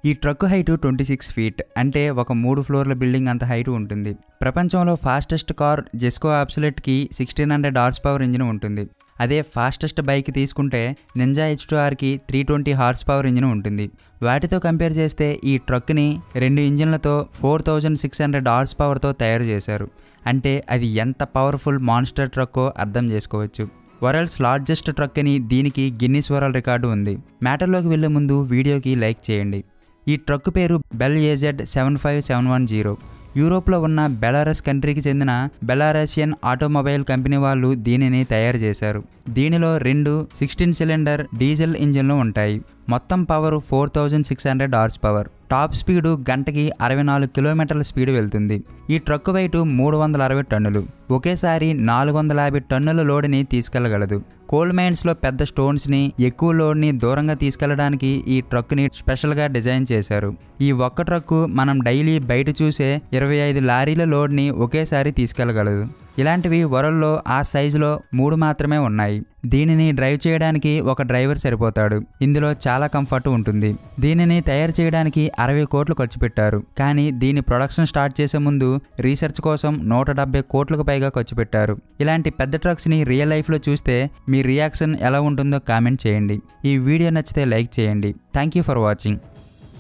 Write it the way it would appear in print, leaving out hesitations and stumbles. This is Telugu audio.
ఈ ట్రక్ హైట్ 26 ఫీట్ అంటే ఒక 3 ఫ్లోర్ల బిల్డింగ్ అంత హైట్ ఉంటుంది. ప్రపంచంలో ఫాస్టెస్ట్ కార్ జెస్కో అబ్సొల్యూట్కి 1600 హార్స్ పవర్ ఇంజిన్ ఉంటుంది. అదే ఫాస్టెస్ట్ బైక్ తీసుకుంటే నింజా H2Rకి 320 హార్స్ పవర్ ఇంజిన్ ఉంటుంది. వాటితో కంపేర్ చేస్తే ఈ ట్రక్ని 2 ఇంజిన్లతో 4600 హార్స్ పవర్తో తయారు చేశారు. అంటే అది ఎంత పవర్ఫుల్ మాన్స్టర్ ట్రక్కో అర్థం చేసుకోవచ్చు. వరల్డ్స్ లార్జెస్ట్ ట్రక్ అని దీనికి గిన్నిస్ వరల్డ్ రికార్డు ఉంది. మ్యాటర్లోకి వెళ్లే ముందు వీడియోకి లైక్ చేయండి. ఈ ట్రక్ పేరు బెల్ AZ75710. యూరోప్లో ఉన్న బెలారస్ కంట్రీకి చెందిన బెలారసియన్ ఆటోమొబైల్ కంపెనీ వాళ్ళు దీనిని తయారు చేశారు. దీనిలో 2 16 సిలిండర్ డీజిల్ ఇంజిన్లు ఉంటాయి. మొత్తం power 4600 horse power. Top speed గంటకి 64 కిలోమీటర్ల స్పీడ్ వెళ్తుంది. ఈ ట్రక్ వెయిట్ 360 టన్నులు. ఒకేసారి 450 టన్నుల లోడ్ని తీసుకెళ్లగలదు. కోల్ మైన్స్లో పెద్ద స్టోన్స్ని ఎక్కువ లోడ్ని దూరంగా తీసుకెళ్లడానికి ఈ ట్రక్ని స్పెషల్గా డిజైన్ చేశారు. ఈ ఒక్క ట్రక్కు మనం డైలీ బయట చూసే 25 లారీల లోడ్ని ఒకేసారి తీసుకెళ్లగలదు. ఇలాంటివి వరల్డ్లో ఆ సైజులో 3 మాత్రమే ఉన్నాయి. దీనిని డ్రైవ్ చేయడానికి ఒక డ్రైవర్ సరిపోతాడు. ఇందులో చాలా కంఫర్ట్ ఉంటుంది. దీనిని తయారు చేయడానికి 60 కోట్లు ఖర్చు పెట్టారు. కానీ దీని ప్రొడక్షన్ స్టార్ట్ చేసే ముందు రీసెర్చ్ కోసం 170 కోట్లకు పైగా ఖర్చు పెట్టారు. ఇలాంటి పెద్ద ట్రక్స్ని రియల్ లైఫ్లో చూస్తే మీ రియాక్షన్ ఎలా ఉంటుందో కామెంట్ చేయండి. ఈ వీడియో నచ్చితే లైక్ చేయండి. Thank you for watching.